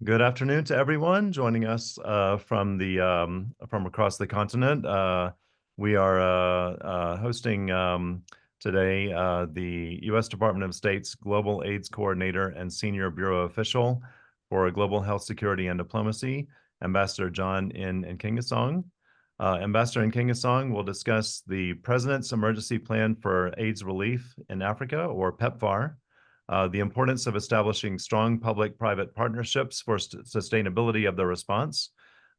Good afternoon to everyone joining us from across the continent. We are hosting today the U.S. Department of State's Global AIDS Coordinator and Senior Bureau Official for Global Health Security and Diplomacy, Ambassador John Nkengasong. Ambassador Nkengasong will discuss the President's Emergency Plan for AIDS Relief in Africa, or PEPFAR. The importance of establishing strong public-private partnerships for sustainability of the response,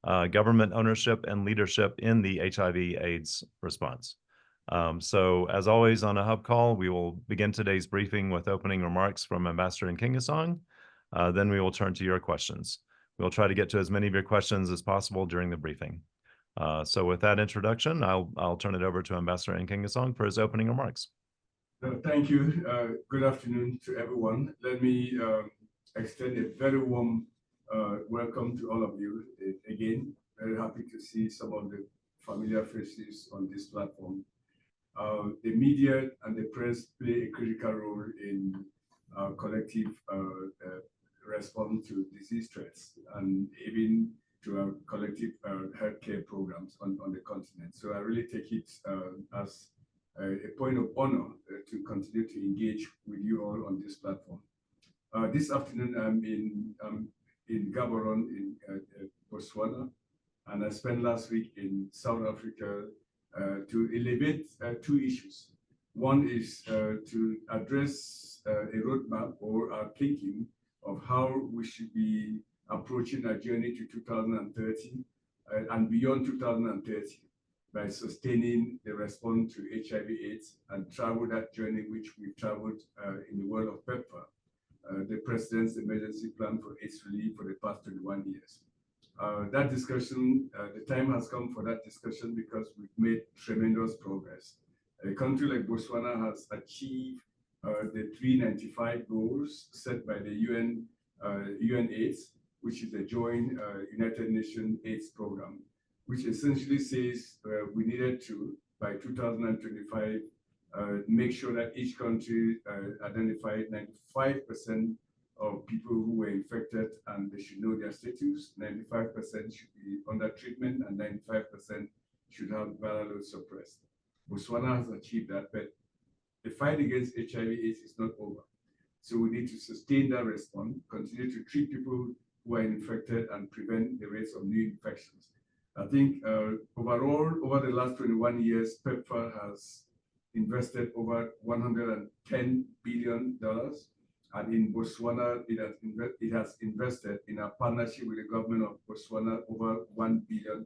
government ownership and leadership in the HIV/AIDS response. So as always on a hub call, we will begin today's briefing with opening remarks from Ambassador Nkengasong. Then we will turn to your questions. We'll try to get to as many of your questions as possible during the briefing. So with that introduction, I'll turn it over to Ambassador Nkengasong for his opening remarks. Thank you. Good afternoon to everyone. Let me extend a very warm welcome to all of you. Again, very happy to see some of the familiar faces on this platform. The media and the press play a critical role in collective response to disease threats and even to our collective healthcare programs on the continent. So I really take it as a point of honor to continue to engage with you all on this platform. This afternoon, I'm in Gaborone in Botswana, and I spent last week in South Africa to elevate two issues. One is to address a roadmap or our thinking of how we should be approaching our journey to 2030 and beyond 2030. By sustaining the response to HIV/AIDS and travel that journey which we've traveled in the world of PEPFAR, the President's Emergency Plan for AIDS Relief for the past 21 years. That discussion, the time has come for that discussion because we've made tremendous progress. A country like Botswana has achieved the 395 goals set by the UN-AIDS, which is a joint United Nations AIDS program, which essentially says we needed to, by 2025, make sure that each country identified 95% of people who were infected and they should know their status, 95% should be under treatment, and 95% should have viral load suppressed. Botswana has achieved that, but the fight against HIV/AIDS is not over. So we need to sustain that response, continue to treat people who are infected and prevent the rates of new infections. I think overall, over the last 21 years, PEPFAR has invested over $110 billion. And in Botswana, it has invested in a partnership with the government of Botswana over $1 billion.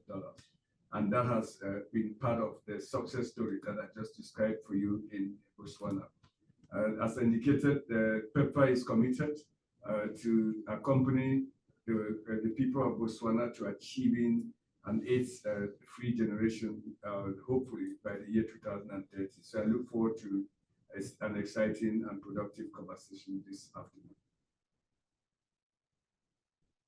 And that has been part of the success story that I just described for you in Botswana. As indicated, PEPFAR is committed to accompany the people of Botswana to achieving an AIDS-free generation, hopefully by the year 2030. So I look forward to an exciting and productive conversation this afternoon.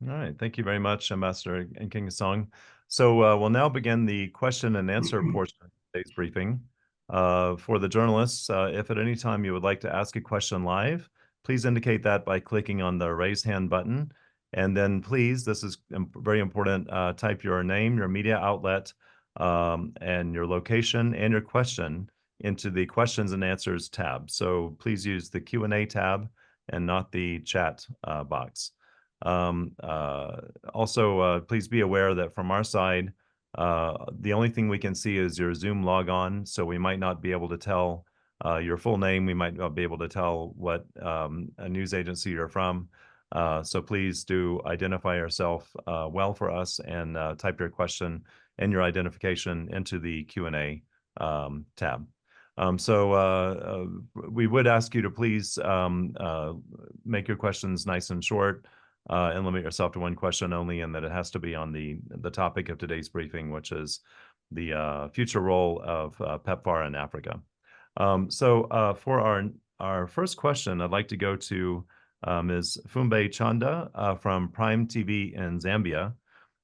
All right, thank you very much, Ambassador Nkengasong. So we'll now begin the question and answer portion of today's briefing. For the journalists, if at any time you would like to ask a question live, please indicate that by clicking on the raise hand button. And then please, this is very important, type your name, your media outlet, and your location and your question into the questions and answers tab. So please use the Q&A tab and not the chat box. Also, please be aware that from our side, the only thing we can see is your Zoom logon, so we might not be able to tell your full name. We might not be able to tell what a news agency you're from. So please do identify yourself well for us and type your question and your identification into the Q&A tab. We would ask you to please make your questions nice and short and limit yourself to one question only, and that it has to be on the topic of today's briefing, which is the future role of PEPFAR in Africa. For our first question, I'd like to go to Ms. Fumbe Chanda from Prime TV in Zambia.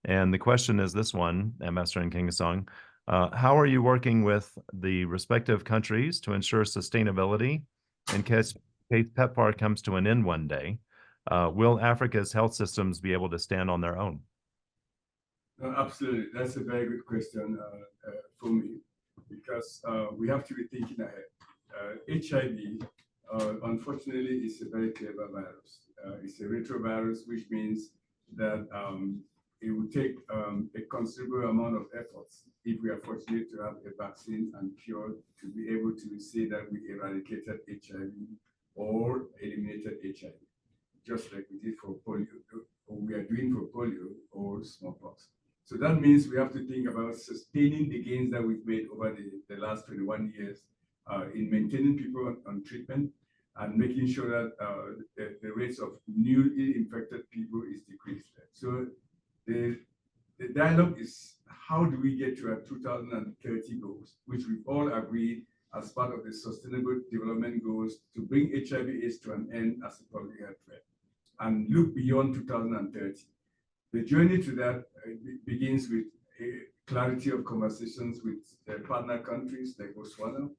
And the question is this one, Ambassador Nkengasong. How are you working with the respective countries to ensure sustainability in case PEPFAR comes to an end one day? Will Africa's health systems be able to stand on their own? No, absolutely. That's a very good question for me, because we have to be thinking ahead. HIV, unfortunately, is a very clever virus. It's a retrovirus, which means that it will take a considerable amount of efforts if we are fortunate to have a vaccine and cure to be able to say that we eradicated HIV or eliminated HIV, just like we did for polio, or we are doing for polio or smallpox. So that means we have to think about sustaining the gains that we've made over the last 21 years in maintaining people on treatment and making sure that the rates of newly infected people is decreased. So the dialogue is, how do we get to our 2030 goals, which we've all agreed as part of the Sustainable Development Goals to bring HIV/AIDS to an end as a public health threat and look beyond 2030. The journey to that begins with a clarity of conversations with partner countries like Botswana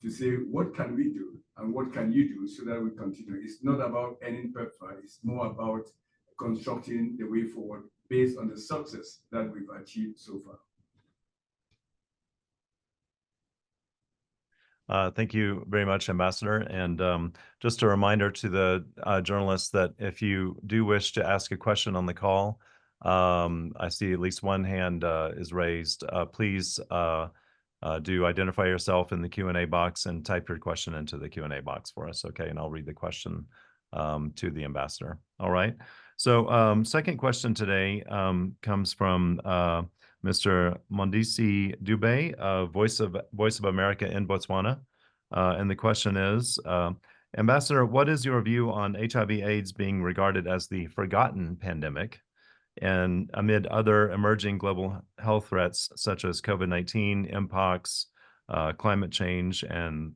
to say, what can we do and what can you do so that we continue? It's not about ending PEPFAR, it's more about constructing the way forward based on the success that we've achieved so far. Thank you very much, Ambassador. And just a reminder to the journalists that if you do wish to ask a question on the call, I see at least one hand is raised. Please do identify yourself in the Q&A box and type your question into the Q&A box for us, okay? And I'll read the question to the Ambassador. All right. So second question today comes from Mr. Mondisi Dube, Voice of America in Botswana. And the question is, Ambassador, what is your view on HIV/AIDS being regarded as the forgotten pandemic, and amid other emerging global health threats such as COVID-19, mpox, climate change, and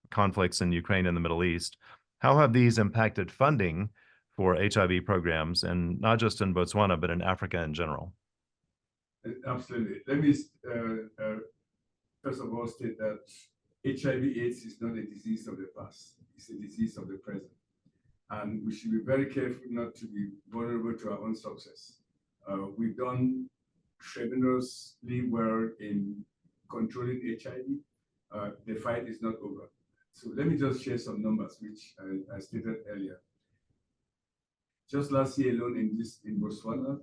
conflicts in Ukraine and the Middle East, how have these impacted funding for HIV programs, and not just in Botswana, but in Africa in general? Absolutely. Let me first of all state that HIV/AIDS is not a disease of the past, it's a disease of the present. And we should be very careful not to be vulnerable to our own success. We've done tremendously well in controlling HIV. The fight is not over. So let me just share some numbers, which I stated earlier. Just last year alone in Botswana,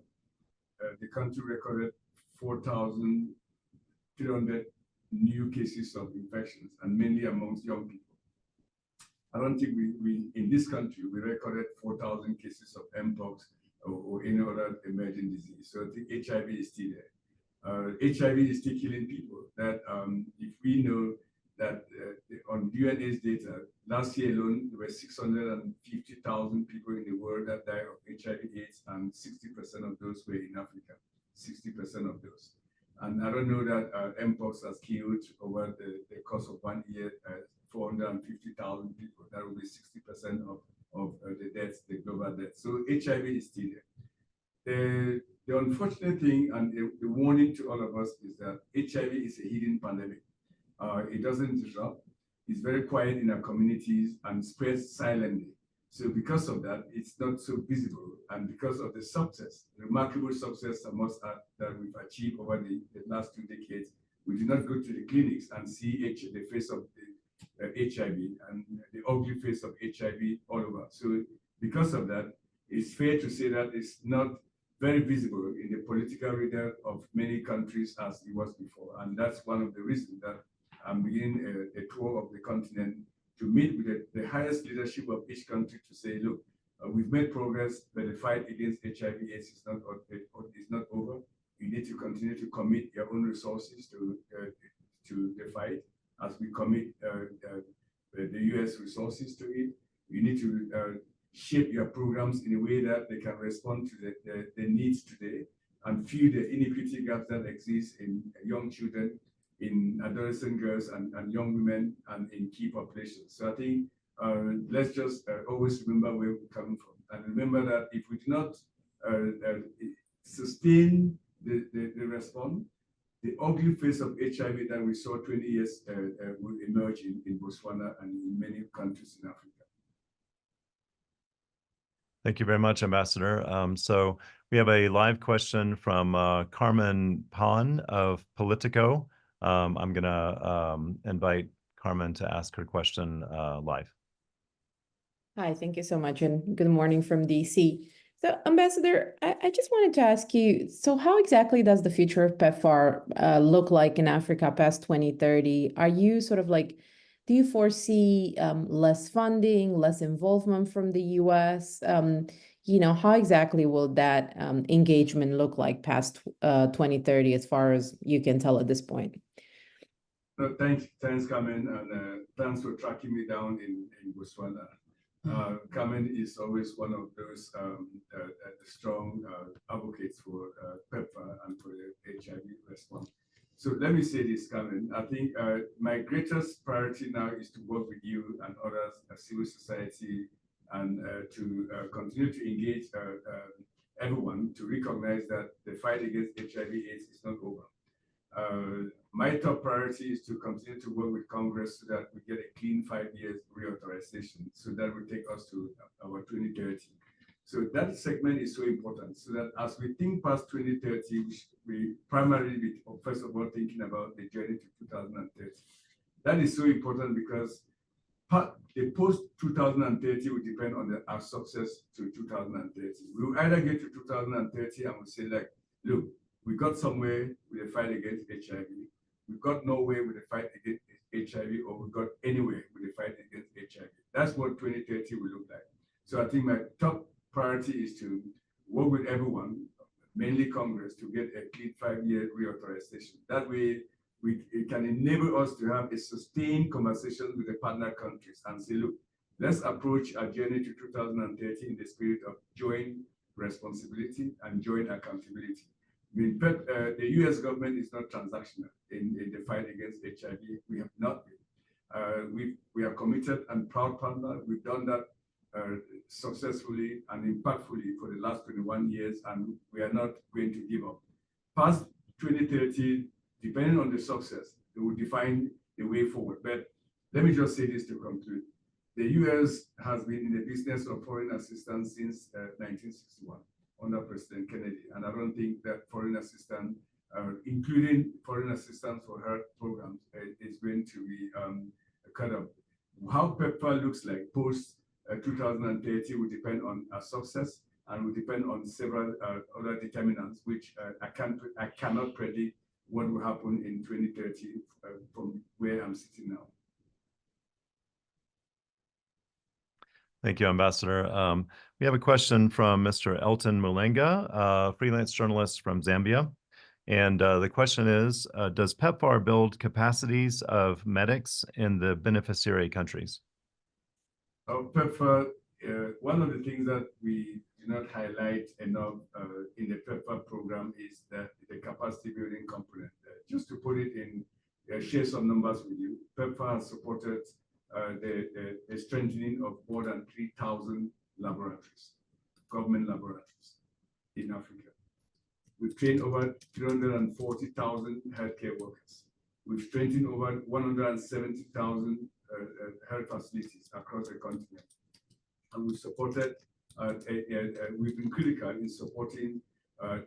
the country recorded 4,300 new cases of infections, and mainly amongst young people. I don't think we in this country, we recorded 4,000 cases of mpox or any other emerging disease. So I think HIV is still there. HIV is still killing people. That if we know that on UNAIDS data, last year alone, there were 650,000 people in the world that died of HIV/AIDS, and 60% of those were in Africa. 60% of those. And I don't know that mpox has killed over the course of 1 year 450,000 people. That will be 60% of the deaths, the global deaths. So HIV is still there. The unfortunate thing and the warning to all of us is that HIV is a hidden pandemic. It doesn't disrupt. It's very quiet in our communities and spreads silently. So because of that, it's not so visible. And because of the success, remarkable success that we've achieved over the last 2 decades, we do not go to the clinics and see the face of the HIV and the ugly face of HIV all over. So because of that, it's fair to say that it's not very visible in the political radar of many countries as it was before. And that's one of the reasons that I'm beginning a tour of the continent to meet with the highest leadership of each country to say, look, we've made progress, but the fight against HIV/AIDS is not over. You need to continue to commit your own resources to the fight as we commit the US resources to it. You need to shape your programs in a way that they can respond to the needs today and fill the inequity gaps that exist in young children, in adolescent girls and young women, and in key populations. So I think let's just always remember where we're coming from. And remember that if we do not sustain the response, the ugly face of HIV that we saw 20 years will emerge in Botswana and in many countries in Africa. Thank you very much, Ambassador. So we have a live question from Carmen Pan of Politico. I'm going to invite Carmen to ask her question live. Hi, thank you so much, and good morning from DC. So, Ambassador, I just wanted to ask you, so how exactly does the future of PEPFAR look like in Africa past 2030? Are you sort of like, do you foresee less funding, less involvement from the US? How exactly will that engagement look like past 2030 as far as you can tell at this point? No, thanks, Carmen, and thanks for tracking me down in Botswana. Carmen is always one of those strong advocates for PEPFAR and for the HIV response. So let me say this, Carmen. I think my greatest priority now is to work with you and others, civil society, and to continue to engage everyone to recognize that the fight against HIV/AIDS is not over. My top priority is to continue to work with Congress so that we get a clean 5 years reauthorization. So that will take us to our 2030. So that segment is so important so that as we think past 2030, we primarily be, first of all, thinking about the journey to 2030. That is so important because the post 2030 will depend on our success to 2030. We will either get to 2030 and we'll say like, look, we got somewhere with the fight against HIV. We got nowhere with the fight against HIV, or we got anywhere with the fight against HIV. That's what 2030 will look like. So I think my top priority is to work with everyone, mainly Congress, to get a clean 5 year reauthorization. That way, it can enable us to have a sustained conversation with the partner countries and say, look, let's approach our journey to 2030 in the spirit of joint responsibility and joint accountability. I mean, the US government is not transactional in the fight against HIV. We have not been. We are committed and proud partner. We've done that successfully and impactfully for the last 21 years, and we are not going to give up. Past 2030, depending on the success, it will define the way forward. But let me just say this to conclude. The US has been in the business of foreign assistance since 1961. Under President Kennedy, and I don't think that foreign assistance, including foreign assistance for health programs, is going to be cut off. How PEPFAR looks like post 2030 will depend on our success and will depend on several other determinants, which I cannot predict what will happen in 2030 from where I'm sitting now. Thank you, Ambassador. We have a question from Mr. Elton Mulenga, freelance journalist from Zambia. And the question is, does PEPFAR build capacities of medics in the beneficiary countries? PEPFAR, one of the things that we do not highlight enough in the PEPFAR program is that the capacity building component. Just to put it in, share some numbers with you, PEPFAR has supported the strengthening of more than 3,000 laboratories, government laboratories in Africa. We've trained over 340,000 healthcare workers. We've strengthened over 170,000 health facilities across the continent. And we've supported, we've been critical in supporting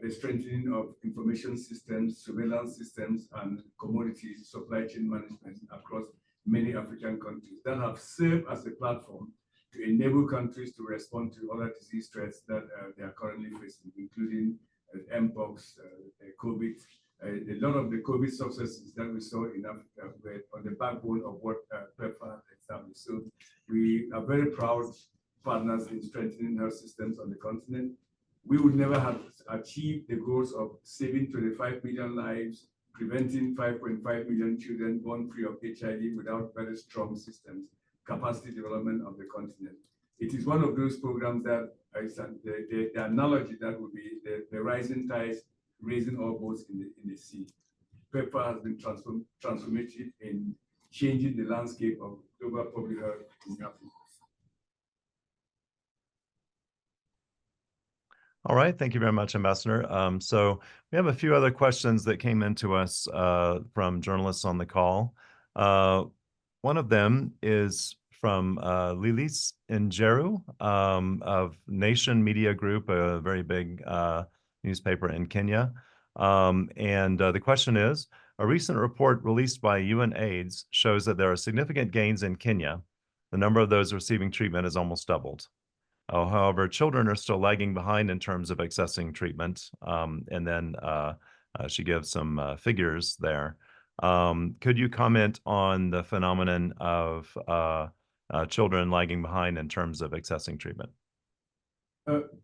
the strengthening of information systems, surveillance systems, and commodities supply chain management across many African countries that have served as a platform to enable countries to respond to other disease threats that they are currently facing, including Mpox, COVID. A lot of the COVID successes that we saw in Africa were on the backbone of what PEPFAR established. So we are very proud partners in strengthening health systems on the continent. We would never have achieved the goals of saving 25 million lives, preventing 5.5 million children born free of HIV without very strong systems, capacity development of the continent. It is one of those programs that the analogy that would be the rising tides raising all boats in the sea. PEPFAR has been transformative in changing the landscape of global public health in Africa. All right, thank you very much, Ambassador. So we have a few other questions that came into us from journalists on the call. One of them is from Lilis Njeru of Nation Media Group, a very big newspaper in Kenya. The question is, a recent report released by UNAIDS shows that there are significant gains in Kenya. The number of those receiving treatment has almost doubled. However, children are still lagging behind in terms of accessing treatment. She gives some figures there. Could you comment on the phenomenon of children lagging behind in terms of accessing treatment?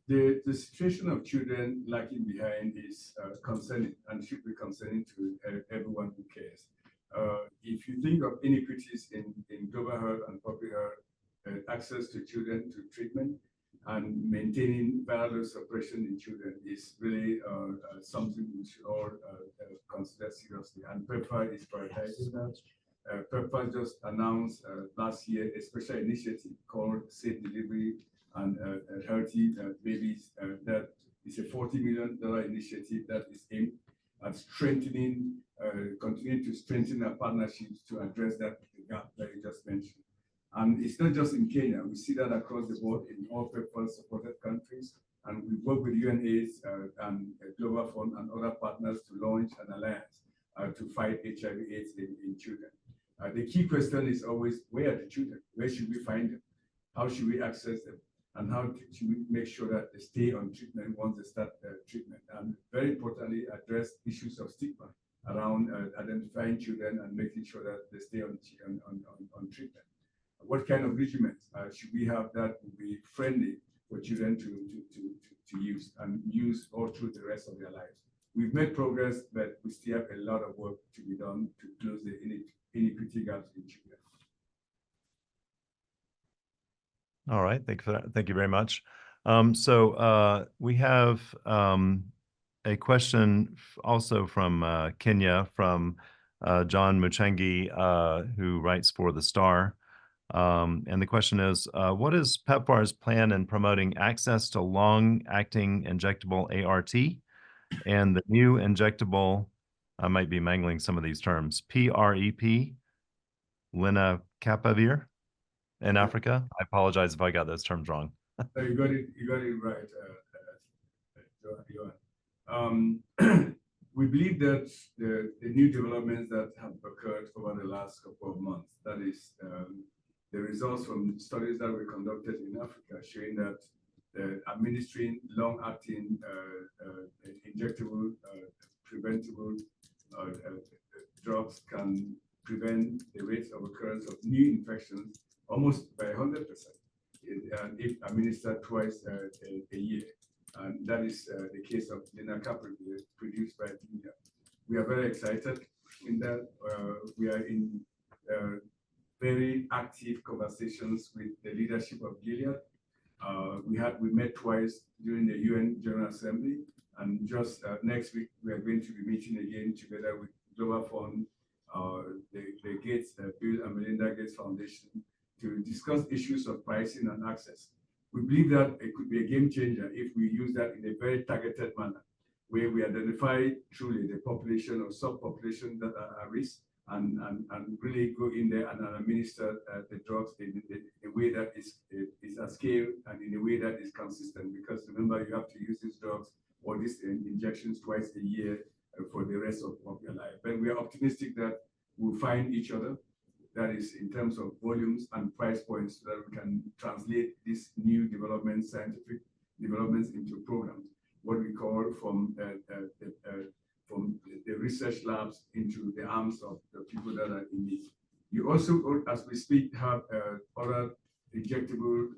The situation of children lagging behind is concerning and should be concerning to everyone who cares. If you think of inequities in global health and public health, access to children to treatment and maintaining viral suppression in children is really something we should all consider seriously. And PEPFAR is prioritizing that. PEPFAR just announced last year a special initiative called Safe Delivery and Healthy Babies. That is a $40 million initiative that is aimed at strengthening, continuing to strengthen our partnerships to address that gap that you just mentioned. And it's not just in Kenya. We see that across the board in all PEPFAR-supported countries. And we work with UNAIDS and Global Fund and other partners to launch an alliance to fight HIV/AIDS in children. The key question is always, where are the children? Where should we find them? How should we access them? And how should we make sure that they stay on treatment once they start treatment? And very importantly, address issues of stigma around identifying children and making sure that they stay on treatment. What kind of regimens should we have that will be friendly for children to use and use all through the rest of their lives? We've made progress, but we still have a lot of work to be done to close the inequity gaps in children. All right, thank you for that. Thank you very much. We have a question also from Kenya from John Muchengi, who writes for The Star. And the question is, what is PEPFAR's plan in promoting access to long-acting injectable ART and the new injectable, I might be mangling some of these terms, PrEP, lenacapavir in Africa? I apologize if I got those terms wrong. You got it right, Johan. We believe that the new developments that have occurred over the last couple of months, that is the results from studies that were conducted in Africa showing that administering long-acting injectable preventable drugs can prevent the rates of occurrence of new infections almost by 100% if administered twice a year. And that is the case of lenacapavir produced by India. We are very excited in that. We are in very active conversations with the leadership of Gilead. We met twice during the UN General Assembly, and just next week we are going to be meeting again together with Global Fund, the Gates, Bill and Melinda Gates Foundation, to discuss issues of pricing and access. We believe that it could be a game changer if we use that in a very targeted manner, where we identify truly the population or subpopulation that are at risk, and really go in there and administer the drugs in a way that is at scale and in a way that is consistent. Because remember, you have to use these drugs or these injections twice a year for the rest of your life. But we are optimistic that we'll find each other. That is in terms of volumes and price points, so that we can translate these new developments, scientific developments, into programs. What we call from the research labs into the arms of the people that are in need. You also, as we speak, have other injectable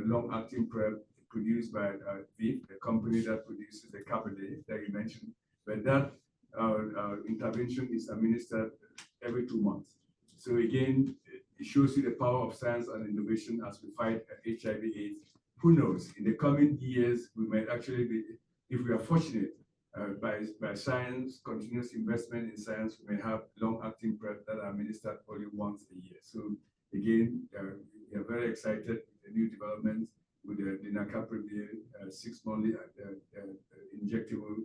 long-acting PrEP produced by VIP, the company that produces the Cabernet that you mentioned. But that intervention is administered every 2 months. So again, it shows you the power of science and innovation as we fight HIV/AIDS. Who knows? In the coming years, we might actually be, if we are fortunate, by science, continuous investment in science, we may have long-acting PrEP that are administered only once a year. So again, we are very excited with the new developments with the lenacapavir 6-monthly injectable,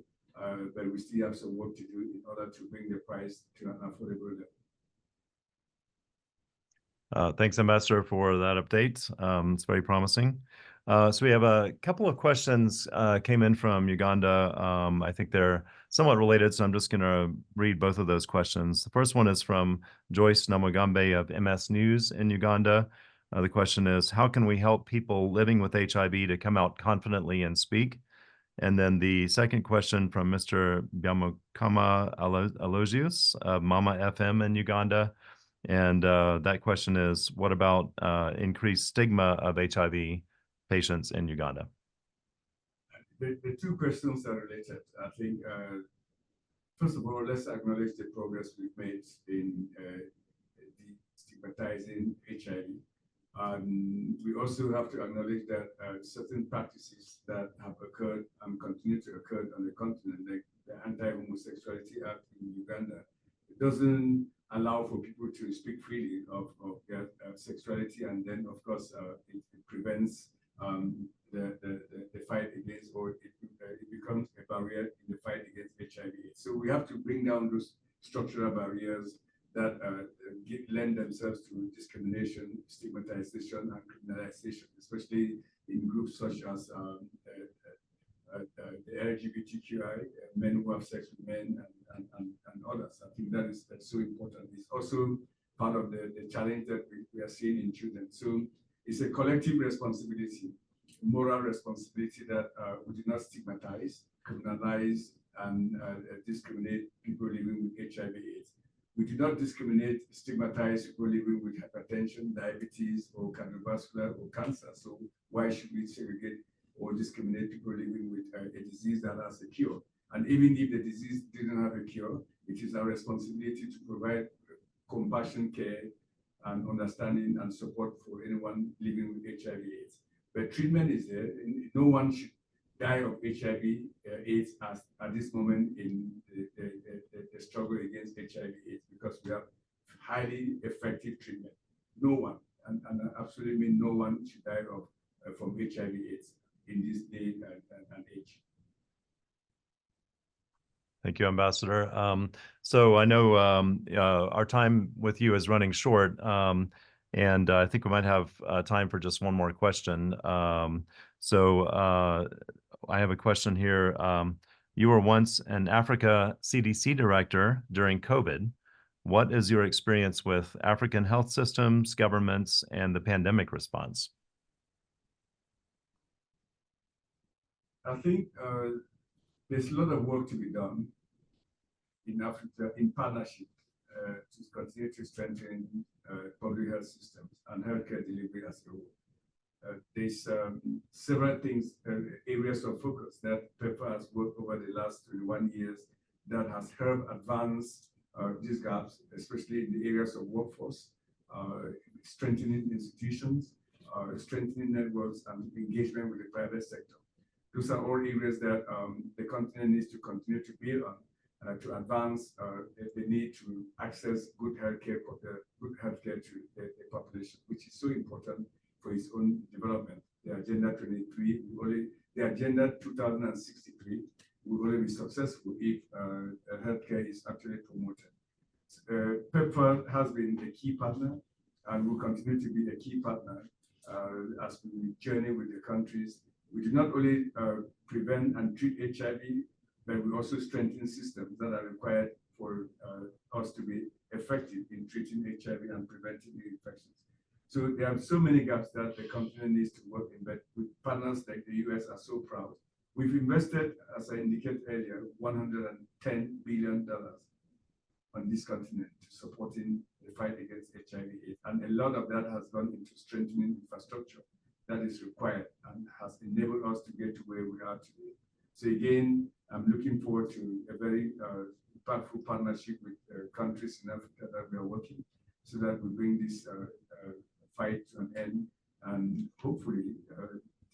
but we still have some work to do in order to bring the price to an affordable level. Thanks, Ambassador, for that update. It's very promising. So we have a couple of questions came in from Uganda. I think they're somewhat related, so I'm just going to read both of those questions. The first one is from Joyce Namugambe of MS News in Uganda. The question is, how can we help people living with HIV to come out confidently and speak? And then the second question from Mr. Byamukama Aloysius of Mama FM in Uganda. And that question is, what about increased stigma of HIV patients in Uganda? The two questions are related. I think, first of all, let's acknowledge the progress we've made in destigmatizing HIV. We also have to acknowledge that certain practices that have occurred and continue to occur on the continent, like the Anti-Homosexuality Act in Uganda, it doesn't allow for people to speak freely of their sexuality, and then, of course, it prevents the fight against, or it becomes a barrier in the fight against HIV. So we have to bring down those structural barriers that lend themselves to discrimination, stigmatization, and criminalization, especially in groups such as the LGBTQI, men who have sex with men, and others. I think that's so important. It's also part of the challenge that we are seeing in children. So it's a collective responsibility, moral responsibility, that we do not stigmatize, criminalize, and discriminate people living with HIV/AIDS. We do not discriminate, stigmatize people living with hypertension, diabetes, or cardiovascular or cancer. So why should we segregate or discriminate people living with a disease that has a cure? And even if the disease didn't have a cure, it is our responsibility to provide compassion, care, and understanding and support for anyone living with HIV/AIDS. But treatment is there. No one should die of HIV/AIDS at this moment in the struggle against HIV/AIDS, because we have highly effective treatment. No one, and I absolutely mean no one, should die from HIV/AIDS in this day and age. Thank you, Ambassador. So I know our time with you is running short, and I think we might have time for just one more question. So I have a question here. You were once an Africa CDC director during COVID. What is your experience with African health systems, governments, and the pandemic response? I think there's a lot of work to be done in Africa in partnership to continue to strengthen public health systems and healthcare delivery as a whole. There's several things, areas of focus that PEPFAR has worked over the last 21 years that has helped advance these gaps, especially in the areas of workforce, strengthening institutions, strengthening networks, and engagement with the private sector. Those are all areas that the continent needs to continue to build on to advance the need to access good healthcare to the population, which is so important for its own development. The Agenda 23, the Agenda 2063 will only be successful if healthcare is actually promoted. PEPFAR has been a key partner and will continue to be a key partner as we journey with the countries. We do not only prevent and treat HIV, but we also strengthen systems that are required for us to be effective in treating HIV and preventing the infections. So there are so many gaps that the continent needs to work in, but with partners like the US are so proud. We've invested, as I indicated earlier, $110 billion on this continent to supporting the fight against HIV/AIDS, and a lot of that has gone into strengthening infrastructure that is required and has enabled us to get to where we are today. So again, I'm looking forward to a very impactful partnership with countries in Africa that we are working, so that we bring this fight to an end and hopefully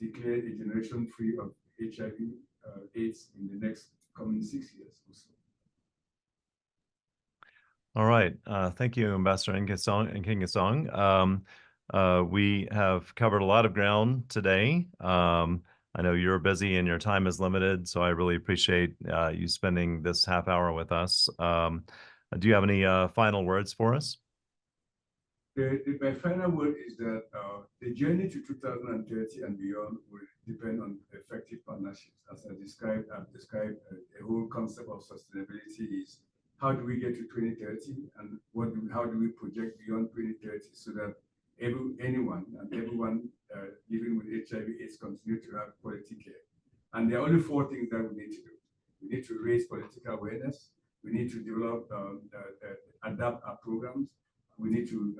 declare a generation free of HIV/AIDS in the next coming 6 years or so. All right. Thank you, Ambassador Nkengasong. We have covered a lot of ground today. I know you're busy and your time is limited, so I really appreciate you spending this half hour with us. Do you have any final words for us? My final word is that the journey to 2030 and beyond will depend on effective partnerships. As I've described a whole concept of sustainability is how do we get to 2030 and how do we project beyond 2030 so that anyone and everyone living with HIV/AIDS continue to have quality care. And there are only 4 things that we need to do. We need to raise political awareness. We need to develop, adapt our programs. We need to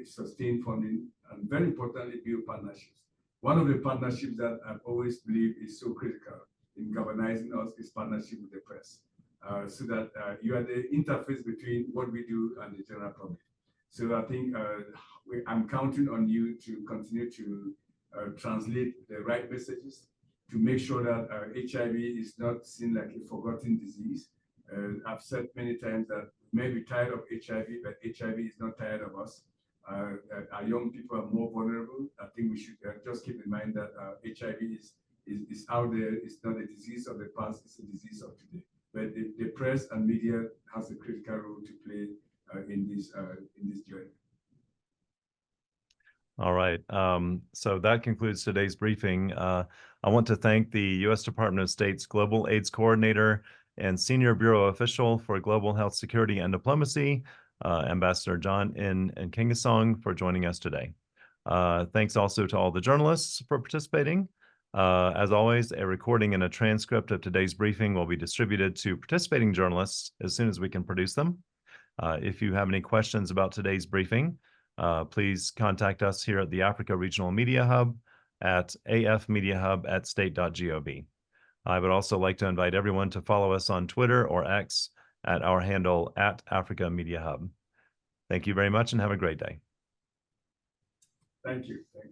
sustain funding, and very importantly, build partnerships. One of the partnerships that I've always believed is so critical in galvanizing us is partnership with the press, so that you are the interface between what we do and the general public. So I think I'm counting on you to continue to translate the right messages, to make sure that HIV is not seen like a forgotten disease. I've said many times that we may be tired of HIV, but HIV is not tired of us. Our young people are more vulnerable. I think we should just keep in mind that HIV is out there. It's not a disease of the past, it's a disease of today. But the press and media has a critical role to play in this journey. All right. So that concludes today's briefing. I want to thank the U.S. Department of State's Global AIDS Coordinator and Senior Bureau Official for Global Health Security and Diplomacy, Ambassador John Nkengasong, for joining us today. Thanks also to all the journalists for participating. As always, a recording and a transcript of today's briefing will be distributed to participating journalists as soon as we can produce them. If you have any questions about today's briefing, please contact us here at the Africa Regional Media Hub at afmediahub@state.gov. I would also like to invite everyone to follow us on Twitter or X at our handle @Africa Media Hub. Thank you very much and have a great day. Thank you. Thank you.